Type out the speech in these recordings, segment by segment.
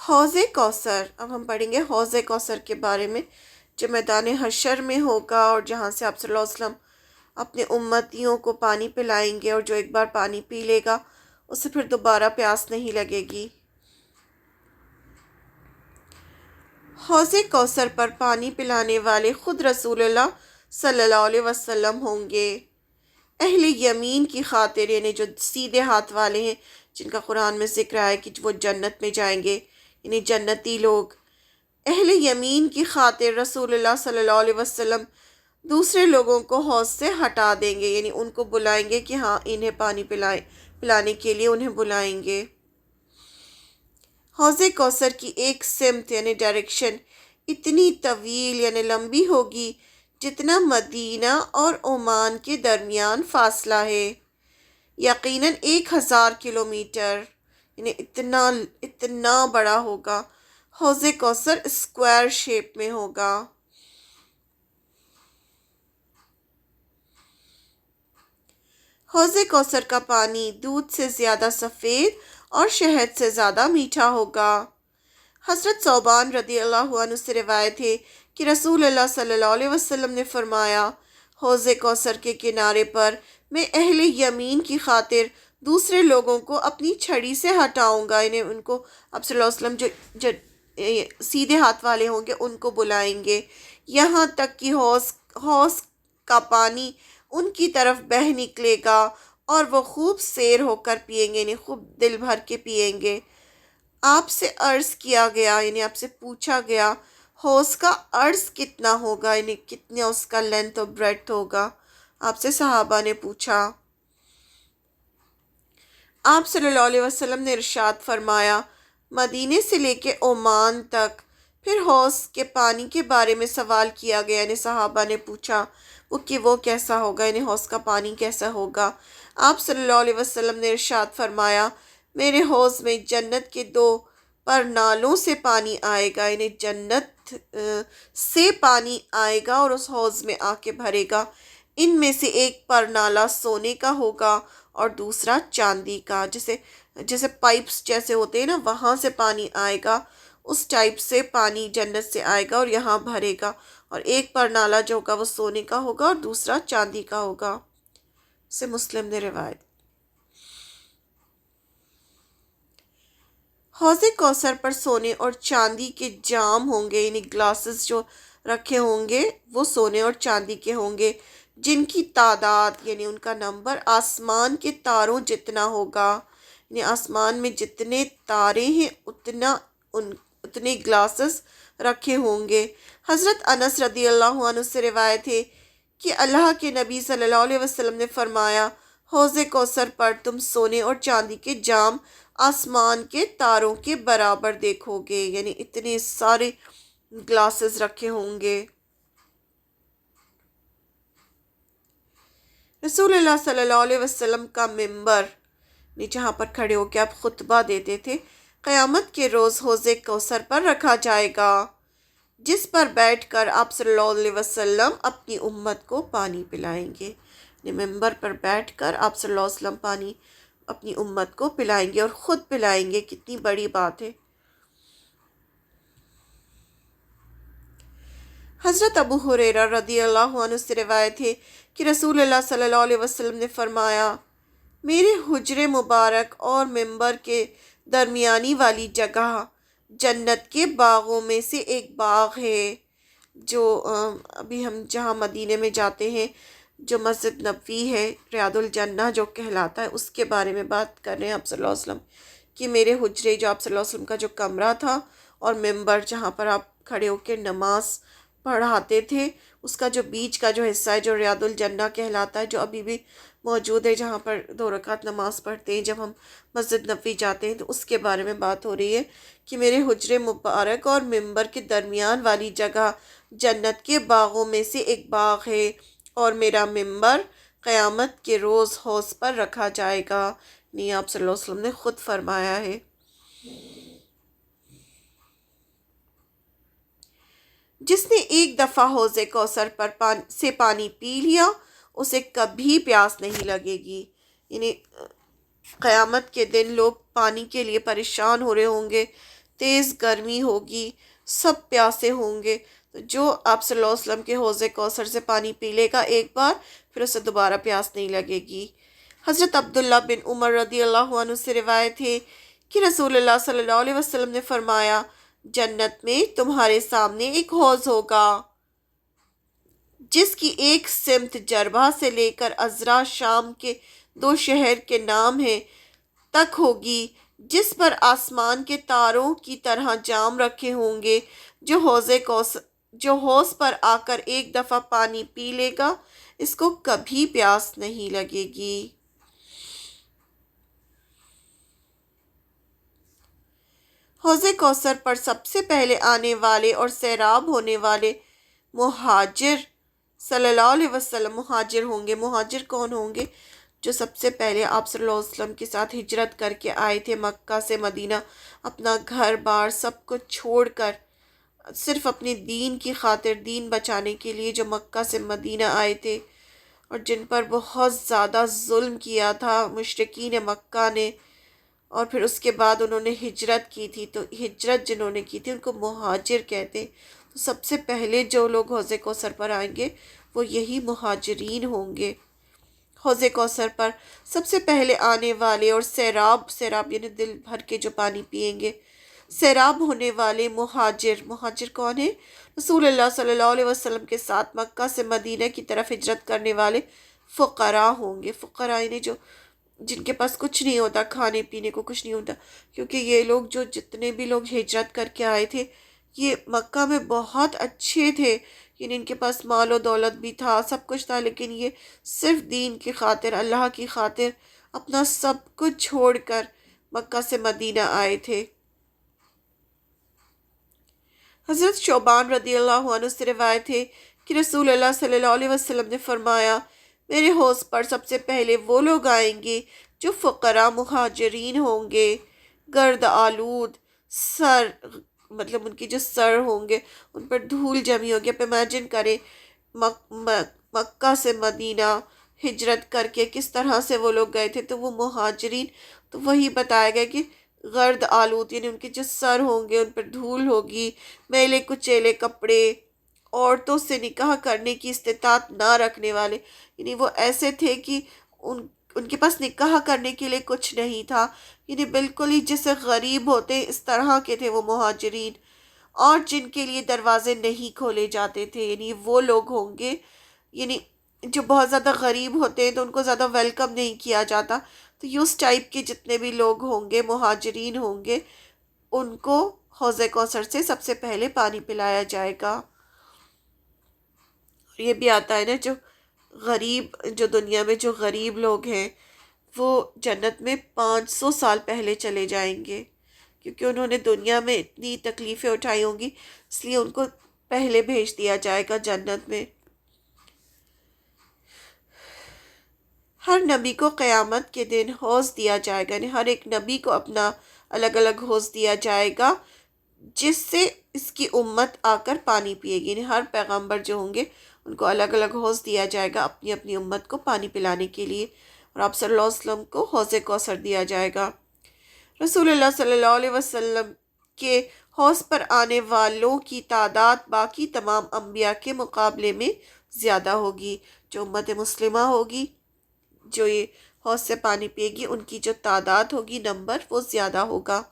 حوض کوثر، اب ہم پڑھیں گے حوض کوثر کے بارے میں، جو میدان حشر میں ہوگا اور جہاں سے آپ صلی اللہ علیہ وسلم اپنے امتیوں کو پانی پلائیں گے، اور جو ایک بار پانی پی لے گا اسے پھر دوبارہ پیاس نہیں لگے گی۔ حوض کوثر پر پانی پلانے والے خود رسول اللہ صلی اللہ علیہ وسلم ہوں گے۔ اہل یمین کی خاطر، یعنی جو سیدھے ہاتھ والے ہیں، جن کا قرآن میں ذکر ہے کہ وہ جنت میں جائیں گے، یعنی جنتی لوگ، اہل یمین کی خاطر رسول اللہ صلی اللہ علیہ وسلم دوسرے لوگوں کو حوض سے ہٹا دیں گے، یعنی ان کو بلائیں گے کہ ہاں انہیں پانی پلانے کے لیے انہیں بلائیں گے۔ حوض کوثر کی ایک سمت یعنی ڈائریکشن اتنی طویل یعنی لمبی ہوگی جتنا مدینہ اور عمان کے درمیان فاصلہ ہے، یقیناً 1000 کلومیٹر، یعنی اتنا بڑا ہوگا۔ حوض کوثر اسکوائر شیپ میں ہوگا۔ حوض کوثر کا پانی دودھ سے زیادہ سفید اور شہد سے زیادہ میٹھا ہوگا۔ حضرت ثوبان رضی اللہ عنہ سے روایت ہے کہ رسول اللہ صلی اللہ علیہ وسلم نے فرمایا، حوض کوثر کے کنارے پر میں اہل یمین کی خاطر دوسرے لوگوں کو اپنی چھڑی سے ہٹاؤں گا، یعنی ان کو اب صلی اللہ علیہ وسلم جو سیدھے ہاتھ والے ہوں گے ان کو بلائیں گے، یہاں تک کہ حوض کا پانی ان کی طرف بہہ نکلے گا اور وہ خوب سیر ہو کر پیئیں گے، یعنی خوب دل بھر کے پیئیں گے۔ آپ سے عرض کیا گیا، یعنی آپ سے پوچھا گیا، حوض کا عرض کتنا ہوگا، یعنی کتنا اس کا لینتھ اور بریڈتھ ہوگا؟ آپ سے صحابہ نے پوچھا۔ آپ صلی اللہ علیہ وسلم نے ارشاد فرمایا، مدینے سے لے کے عمان تک۔ پھر حوض کے پانی کے بارے میں سوال کیا گیا، یعنی صحابہ نے پوچھا وہ کیسا ہوگا، یعنی حوض کا پانی کیسا ہوگا؟ آپ صلی اللہ علیہ وسلم نے ارشاد فرمایا، میرے حوض میں جنت کے 2 پرنالوں سے پانی آئے گا، یعنی جنت سے پانی آئے گا اور اس حوض میں آ کے بھرے گا۔ ان میں سے ایک پرنالہ سونے کا ہوگا اور دوسرا چاندی کا، جیسے پائپس جیسے ہوتے ہیں نا، وہاں سے پانی آئے گا، اس ٹائپ سے پانی جنت سے آئے گا اور یہاں بھرے گا، اور ایک پرنالہ جو ہوگا وہ سونے کا ہوگا اور دوسرا چاندی کا ہوگا۔ سے مسلم نے روایت۔ حوض کوثر پر سونے اور چاندی کے جام ہوں گے، یعنی گلاسز جو رکھے ہوں گے وہ سونے اور چاندی کے ہوں گے، جن کی تعداد یعنی ان کا نمبر آسمان کے تاروں جتنا ہوگا، یعنی آسمان میں جتنے تارے ہیں اتنے گلاسز رکھے ہوں گے۔ حضرت انس رضی اللہ عنہ سے روایت ہے کہ اللہ کے نبی صلی اللہ علیہ وسلم نے فرمایا، حوض کوثر پر تم سونے اور چاندی کے جام آسمان کے تاروں کے برابر دیکھو گے، یعنی اتنے سارے گلاسز رکھے ہوں گے۔ رسول اللہ صلی اللہ علیہ وسلم کا ممبر، جہاں پر کھڑے ہو کے آپ خطبہ دیتے تھے، قیامت کے روز حوض کوثر پر رکھا جائے گا، جس پر بیٹھ کر آپ صلی اللہ علیہ وسلم اپنی امت کو پانی پلائیں گے۔ ممبر پر بیٹھ کر آپ صلی اللہ علیہ وسلم پانی اپنی امت کو پلائیں گے اور خود پلائیں گے، کتنی بڑی بات ہے۔ حضرت ابو ہریرہ رضی اللہ عنہ سے روایت ہے کہ رسول اللہ صلی اللہ علیہ وسلم نے فرمایا، میرے حجر مبارک اور ممبر کے درمیانی والی جگہ جنت کے باغوں میں سے ایک باغ ہے، جو ابھی ہم جہاں مدینے میں جاتے ہیں، جو مسجد نبوی ہے، ریاض الجنہ جو کہلاتا ہے، اس کے بارے میں بات کر رہے ہیں آپ صلی اللہ علیہ وسلم، کہ میرے حجرے جو آپ صلی اللہ علیہ وسلم کا جو کمرہ تھا اور ممبر جہاں پر آپ کھڑے ہو کے نماز پڑھاتے تھے، اس کا جو بیچ کا جو حصہ ہے جو ریاض الجنہ کہلاتا ہے، جو ابھی بھی موجود ہے، جہاں پر 2 رکعت نماز پڑھتے ہیں جب ہم مسجد نبوی جاتے ہیں، تو اس کے بارے میں بات ہو رہی ہے کہ میرے حجر مبارک اور ممبر کے درمیان والی جگہ جنت کے باغوں میں سے ایک باغ ہے، اور میرا ممبر قیامت کے روز حوض پر رکھا جائے گا۔ نہیں، آپ صلی اللہ علیہ وسلم نے خود فرمایا ہے۔ جس نے ایک دفعہ حوض کوثر پر سے پانی پی لیا اسے کبھی پیاس نہیں لگے گی، یعنی قیامت کے دن لوگ پانی کے لیے پریشان ہو رہے ہوں گے، تیز گرمی ہوگی، سب پیاسے ہوں گے، تو جو آپ صلی اللہ علیہ وسلم کے حوض کوثر سے پانی پی لے گا ایک بار، پھر اسے دوبارہ پیاس نہیں لگے گی۔ حضرت عبداللہ بن عمر رضی اللہ عنہ سے روایت ہے کہ رسول اللہ صلی اللہ علیہ وسلم نے فرمایا، جنت میں تمہارے سامنے ایک حوض ہوگا جس کی ایک سمت جربہ سے لے کر عذرا شام کے 2 شہر کے نام ہیں تک ہوگی، جس پر آسمان کے تاروں کی طرح جام رکھے ہوں گے۔ جو حوض پر آ کر ایک دفعہ پانی پی لے گا، اس کو کبھی پیاس نہیں لگے گی۔ حوض کوثر پر سب سے پہلے آنے والے اور سیراب ہونے والے مہاجر صلی اللہ علیہ وسلم مہاجر ہوں گے۔ مہاجر کون ہوں گے؟ جو سب سے پہلے آپ صلی اللہ علیہ وسلم کے ساتھ ہجرت کر کے آئے تھے مکہ سے مدینہ، اپنا گھر بار سب کچھ چھوڑ کر صرف اپنے دین کی خاطر، دین بچانے کے لیے جو مکہ سے مدینہ آئے تھے، اور جن پر بہت زیادہ ظلم کیا تھا مشرکین مکہ نے، اور پھر اس کے بعد انہوں نے ہجرت کی تھی، تو ہجرت جنہوں نے کی تھی ان کو مہاجر کہتے ہیں۔ تو سب سے پہلے جو لوگ حوض کوثر پر آئیں گے وہ یہی مہاجرین ہوں گے۔ حوض کوثر پر سب سے پہلے آنے والے اور سیراب یعنی دل بھر کے جو پانی پئیں گے، سیراب ہونے والے مہاجر کون ہیں؟ رسول اللہ صلی اللہ علیہ وسلم کے ساتھ مکہ سے مدینہ کی طرف ہجرت کرنے والے فقراء ہوں گے۔ فقراء یعنی جن کے پاس کچھ نہیں ہوتا، کھانے پینے کو کچھ نہیں ہوتا، کیونکہ یہ لوگ جتنے بھی لوگ ہجرت کر کے آئے تھے یہ مکہ میں بہت اچھے تھے، یعنی ان کے پاس مال و دولت بھی تھا، سب کچھ تھا، لیکن یہ صرف دین کی خاطر، اللہ کی خاطر اپنا سب کچھ چھوڑ کر مکہ سے مدینہ آئے تھے۔ حضرت شعبان رضی اللہ عنہ سے روایت ہے کہ رسول اللہ صلی اللہ علیہ وسلم نے فرمایا، میرے حوض پر سب سے پہلے وہ لوگ آئیں گے جو فقراء مہاجرین ہوں گے، گرد آلود سر، مطلب ان کی جو سر ہوں گے ان پر دھول جمی ہوگی۔ آپ امیجن کریں مکہ سے مدینہ ہجرت کر کے کس طرح سے وہ لوگ گئے تھے، تو وہ مہاجرین، تو وہی بتایا گیا کہ گرد آلود یعنی ان کے جو سر ہوں گے ان پر دھول ہوگی، میلے کچیلے کپڑے، عورتوں سے نکاح کرنے کی استطاعت نہ رکھنے والے، یعنی وہ ایسے تھے کہ ان کے پاس نکاح کرنے کے لیے کچھ نہیں تھا، یعنی بالکل ہی جیسے غریب ہوتے اس طرح کے تھے وہ مہاجرین، اور جن کے لیے دروازے نہیں کھولے جاتے تھے، یعنی وہ لوگ ہوں گے، یعنی جو بہت زیادہ غریب ہوتے ہیں تو ان کو زیادہ ویلکم نہیں کیا جاتا، تو یہ اس ٹائپ کے جتنے بھی لوگ ہوں گے مہاجرین ہوں گے، ان کو حوض کوثر سے سب سے پہلے پانی پلایا جائے گا۔ یہ بھی آتا ہے نا، جو دنیا میں جو غریب لوگ ہیں وہ جنت میں 500 سال پہلے چلے جائیں گے، کیونکہ انہوں نے دنیا میں اتنی تکلیفیں اٹھائی ہوں گی، اس لیے ان کو پہلے بھیج دیا جائے گا جنت میں۔ ہر نبی کو قیامت کے دن حوض دیا جائے گا، یعنی ہر ایک نبی کو اپنا الگ الگ حوض دیا جائے گا جس سے اس کی امت آ کر پانی پیے گی، یعنی ہر پیغمبر جو ہوں گے ان کو الگ الگ حوض دیا جائے گا اپنی اپنی امت کو پانی پلانے کے لیے، اور آپ صلی اللہ علیہ وسلم کو حوض کوثر دیا جائے گا۔ رسول اللہ صلی اللہ علیہ وسلم کے حوض پر آنے والوں کی تعداد باقی تمام انبیاء کے مقابلے میں زیادہ ہوگی۔ جو امت مسلمہ ہوگی، جو یہ حوض سے پانی پیے گی، ان کی جو تعداد ہوگی، نمبر، وہ زیادہ ہوگا۔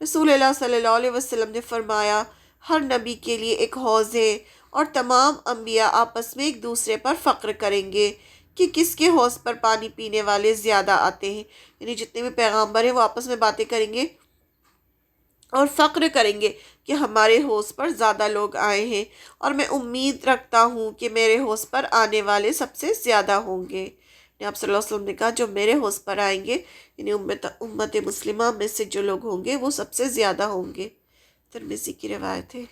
رسول اللہ صلی اللہ علیہ وسلم نے فرمایا، ہر نبی کے لیے ایک حوض ہے، اور تمام انبیاء آپس میں ایک دوسرے پر فخر کریں گے کہ کس کے حوض پر پانی پینے والے زیادہ آتے ہیں، یعنی جتنے بھی پیغمبر ہیں وہ آپس میں باتیں کریں گے اور فخر کریں گے کہ ہمارے حوض پر زیادہ لوگ آئے ہیں، اور میں امید رکھتا ہوں کہ میرے حوض پر آنے والے سب سے زیادہ ہوں گے۔ آپ صلی اللہ علیہ وسلم نے کہا جو میرے حوض پر آئیں گے، یعنی امت مسلمہ میں سے جو لوگ ہوں گے وہ سب سے زیادہ ہوں گے۔ ترمذی کی روایت ہے۔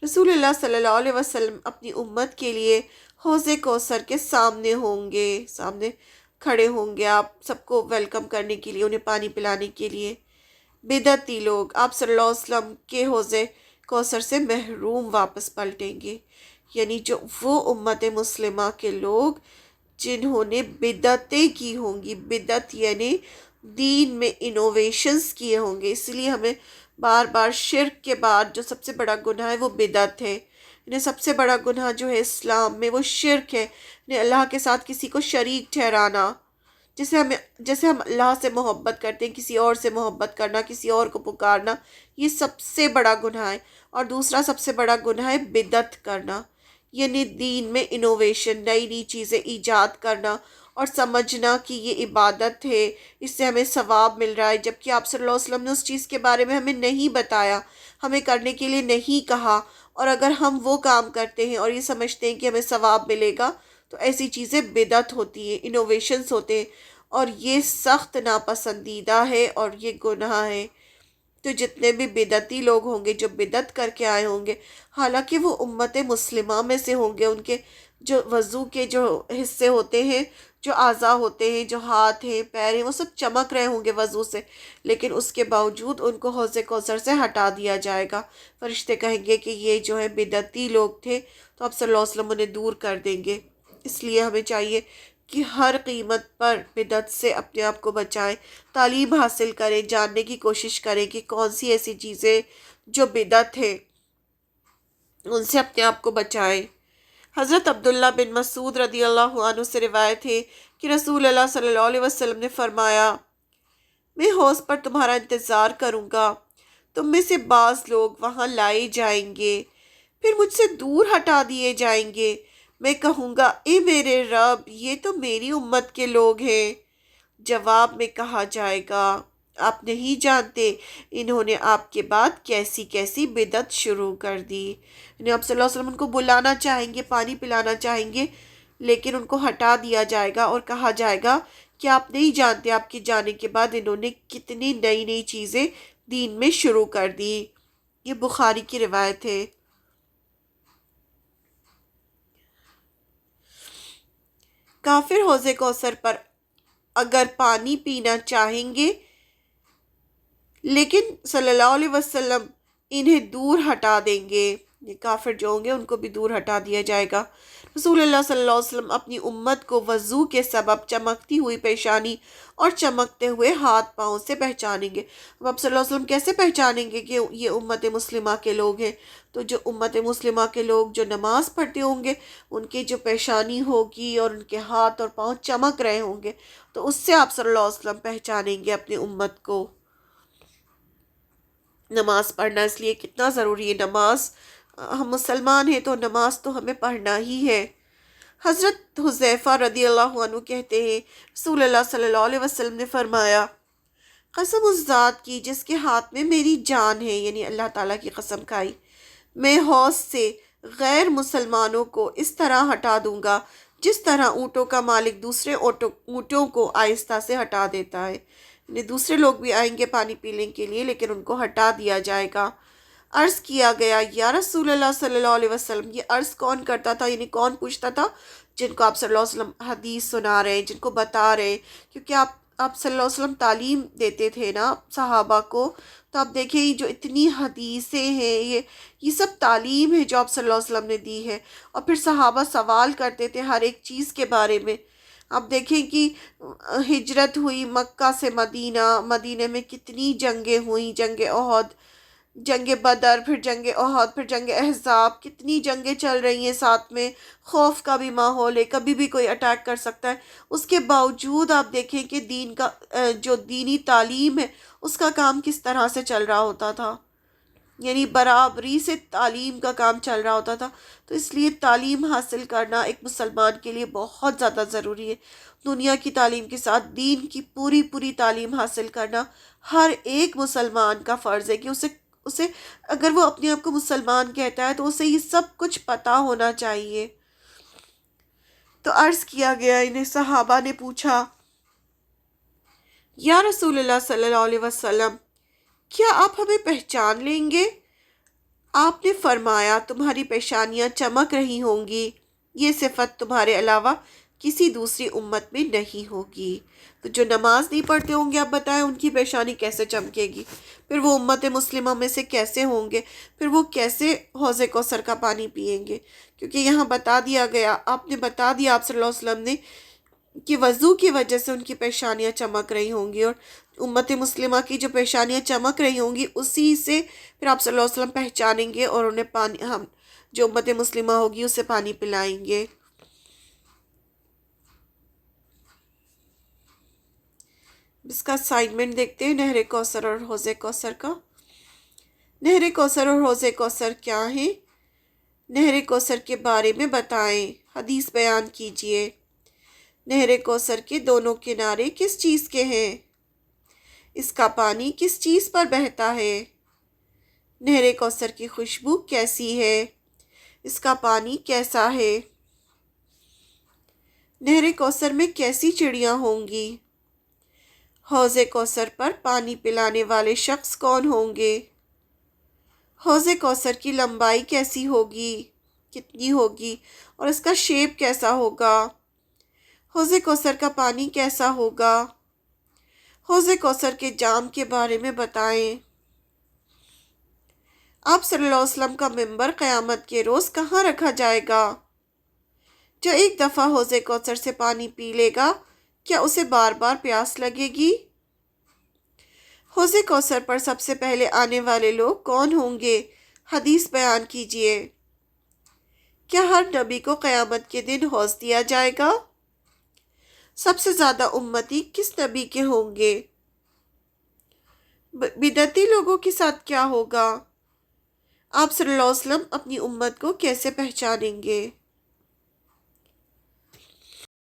رسول اللہ صلی اللہ علیہ وسلم اپنی امت کے لیے حوض کوثر کے سامنے ہوں گے، سامنے کھڑے ہوں گے، آپ سب کو ویلکم کرنے کے لیے، انہیں پانی پلانے کے لیے۔ بدعتی لوگ آپ صلی اللہ علیہ وسلم کے حوض کوثر سے محروم واپس پلٹیں گے، یعنی جو وہ امت مسلمہ کے لوگ جنہوں نے بدعتیں کی ہوں گی، بدعت یعنی دین میں انوویشنز کیے ہوں گے، اس لیے ہمیں بار بار شرک کے بعد جو سب سے بڑا گناہ ہے وہ بدعت ہے، یعنی سب سے بڑا گناہ جو ہے اسلام میں وہ شرک ہے، یعنی اللہ کے ساتھ کسی کو شریک ٹھہرانا، جیسے ہم اللہ سے محبت کرتے ہیں کسی اور سے محبت کرنا، کسی اور کو پکارنا، یہ سب سے بڑا گناہ ہے۔ اور دوسرا سب سے بڑا گناہ ہے بدعت کرنا، یعنی دین میں انوویشن، نئی نئی چیزیں ایجاد کرنا اور سمجھنا کہ یہ عبادت ہے، اس سے ہمیں ثواب مل رہا ہے، جبکہ آپ صلی اللہ علیہ وسلم نے اس چیز کے بارے میں ہمیں نہیں بتایا، ہمیں کرنے کے لیے نہیں کہا، اور اگر ہم وہ کام کرتے ہیں اور یہ سمجھتے ہیں کہ ہمیں ثواب ملے گا تو ایسی چیزیں بدعت ہوتی ہیں، انوویشنز ہوتے ہیں، اور یہ سخت ناپسندیدہ ہے اور یہ گناہ ہے۔ تو جتنے بھی بدعتی لوگ ہوں گے جو بدعت کر کے آئے ہوں گے، حالانکہ وہ امت مسلمہ میں سے ہوں گے، ان کے جو وضو کے جو حصے ہوتے ہیں، جو اعضاء ہوتے ہیں، جو ہاتھ ہیں پیر ہیں، وہ سب چمک رہے ہوں گے وضو سے، لیکن اس کے باوجود ان کو حوض کوثر سے ہٹا دیا جائے گا۔ فرشتے کہیں گے کہ یہ جو ہے بدعتی لوگ تھے، تو اب صلی اللہ علیہ وسلم انہیں دور کر دیں گے۔ اس لیے ہمیں چاہیے کہ ہر قیمت پر بدعت سے اپنے آپ کو بچائیں، تعلیم حاصل کریں، جاننے کی کوشش کریں کہ کون سی ایسی چیزیں جو بدعت ہے ان سے اپنے آپ کو بچائیں۔ حضرت عبداللہ بن مسعود رضی اللہ عنہ سے روایت ہے کہ رسول اللہ صلی اللہ علیہ وسلم نے فرمایا، میں حوض پر تمہارا انتظار کروں گا، تم میں سے بعض لوگ وہاں لائے جائیں گے، پھر مجھ سے دور ہٹا دیے جائیں گے، میں کہوں گا اے میرے رب، یہ تو میری امت کے لوگ ہیں۔ جواب میں کہا جائے گا، آپ نہیں جانتے انہوں نے آپ کے بعد کیسی کیسی بدعت شروع کر دی۔ یعنی آپ صلی اللہ علیہ وسلم ان کو بلانا چاہیں گے، پانی پلانا چاہیں گے، لیکن ان کو ہٹا دیا جائے گا اور کہا جائے گا کہ آپ نہیں جانتے آپ کے جانے کے بعد انہوں نے کتنی نئی نئی چیزیں دین میں شروع کر دی۔ یہ بخاری کی روایت ہے۔ کافر حوض کوثر پر اگر پانی پینا چاہیں گے، لیکن صلی اللہ علیہ وسلم انہیں دور ہٹا دیں گے، یہ کافر جو ہوں گے ان کو بھی دور ہٹا دیا جائے گا۔ رسول اللہ صلی اللہ علیہ وسلم اپنی امت کو وضو کے سبب چمکتی ہوئی پیشانی اور چمکتے ہوئے ہاتھ پاؤں سے پہچانیں گے۔ اب آپ صلی اللہ علیہ وسلم کیسے پہچانیں گے کہ یہ امت مسلمہ کے لوگ ہیں؟ تو جو امت مسلمہ کے لوگ جو نماز پڑھتے ہوں گے، ان کی جو پیشانی ہوگی اور ان کے ہاتھ اور پاؤں چمک رہے ہوں گے، تو اس سے آپ صلی اللہ علیہ وسلم پہچانیں گے اپنی امت کو۔ نماز پڑھنا اس لیے کتنا ضروری ہے، نماز ہم مسلمان ہیں تو نماز تو ہمیں پڑھنا ہی ہے۔ حضرت حذیفہ رضی اللہ عنہ کہتے ہیں، رسول اللہ صلی اللہ علیہ وسلم نے فرمایا، قسم اس ذات کی جس کے ہاتھ میں میری جان ہے، یعنی اللہ تعالیٰ کی قسم کھائی، میں حوض سے غیر مسلمانوں کو اس طرح ہٹا دوں گا جس طرح اونٹوں کا مالک دوسرے اونٹوں کو آہستہ سے ہٹا دیتا ہے، یعنی دوسرے لوگ بھی آئیں گے پانی پینے کے لیے لیکن ان کو ہٹا دیا جائے گا۔ عرض کیا گیا، یا رسول اللہ صلی اللہ علیہ وسلم، یہ عرض کون کرتا تھا، یعنی کون پوچھتا تھا؟ جن کو آپ صلی اللہ علیہ وسلم حدیث سنا رہے ہیں، جن کو بتا رہے ہیں، کیونکہ آپ صلی اللہ علیہ وسلم تعلیم دیتے تھے نا صحابہ کو، تو آپ دیکھیں یہ جو اتنی حدیثیں ہیں، یہ سب تعلیم ہے جو آپ صلی اللہ علیہ وسلم نے دی ہے، اور پھر صحابہ سوال کرتے تھے ہر ایک چیز کے بارے میں۔ آپ دیکھیں کہ ہجرت ہوئی مکہ سے مدینہ، مدینہ میں کتنی جنگیں ہوئیں، جنگ احد، جنگ بدر، پھر جنگ احد، پھر جنگ احزاب، کتنی جنگیں چل رہی ہیں، ساتھ میں خوف کا بھی ماحول ہے، کبھی بھی کوئی اٹیک کر سکتا ہے۔ اس کے باوجود آپ دیکھیں کہ دین کا جو دینی تعلیم ہے اس کا کام کس طرح سے چل رہا ہوتا تھا، یعنی برابری سے تعلیم کا کام چل رہا ہوتا تھا۔ تو اس لیے تعلیم حاصل کرنا ایک مسلمان کے لیے بہت زیادہ ضروری ہے۔ دنیا کی تعلیم کے ساتھ دین کی پوری پوری تعلیم حاصل کرنا ہر ایک مسلمان کا فرض ہے کہ اسے اگر وہ اپنے آپ کو مسلمان کہتا ہے تو اسے یہ سب کچھ پتہ ہونا چاہیے۔ تو عرض کیا گیا، انہیں صحابہ نے پوچھا، یا رسول اللہ صلی اللہ علیہ وسلم، کیا آپ ہمیں پہچان لیں گے؟ آپ نے فرمایا، تمہاری پیشانیاں چمک رہی ہوں گی، یہ صفت تمہارے علاوہ کسی دوسری امت میں نہیں ہوگی۔ تو جو نماز نہیں پڑھتے ہوں گے، آپ بتائیں ان کی پیشانی کیسے چمکے گی؟ پھر وہ امت مسلمہ میں سے کیسے ہوں گے؟ پھر وہ کیسے حوض کوثر کا پانی پئیں گے؟ کیونکہ یہاں بتا دیا گیا، آپ نے بتا دیا آپ صلی اللہ علیہ وسلم نے کہ وضو کی وجہ سے ان کی پیشانیاں چمک رہی ہوں گی، اور امت مسلمہ کی جو پیشانیاں چمک رہی ہوں گی اسی سے پھر آپ صلی اللہ علیہ وسلم پہچانیں گے اور انہیں پانی، ہم جو امت مسلمہ ہوگی اسے پانی پلائیں گے۔ اس کا اسائنمنٹ دیکھتے ہیں، نہر کوثر اور حوض کوثر کا۔ نہر کوثر اور حوض کوثر کیا ہیں؟ نہر کوثر کے بارے میں بتائیں، حدیث بیان کیجیے۔ نہر کوثر کے دونوں کنارے کس چیز کے ہیں؟ اس کا پانی کس چیز پر بہتا ہے؟ نہر کوثر کی خوشبو کیسی ہے؟ اس کا پانی کیسا ہے؟ نہر کوثر میں کیسی چڑیاں ہوں گی؟ حوض کوثر پر پانی پلانے والے شخص کون ہوں گے؟ حوض کوثر کی لمبائی کیسی ہوگی، کتنی ہوگی، اور اس کا شیپ کیسا ہوگا؟ حوض کوثر کا پانی کیسا ہوگا؟ حوض کوثر کے جام کے بارے میں بتائیں۔ آپ صلی اللہ علیہ وسلم کا منبر قیامت کے روز کہاں رکھا جائے گا؟ جو ایک دفعہ حوض کوثر سے پانی پی لے گا کیا اسے بار بار پیاس لگے گی؟ حوض کوثر پر سب سے پہلے آنے والے لوگ کون ہوں گے؟ حدیث بیان کیجیے۔ کیا ہر نبی کو قیامت کے دن حوض دیا جائے گا؟ سب سے زیادہ امتی کس نبی کے ہوں گے؟ بدعتی لوگوں کے ساتھ کیا ہوگا؟ آپ صلی اللہ علیہ وسلم اپنی امت کو کیسے پہچانیں گے؟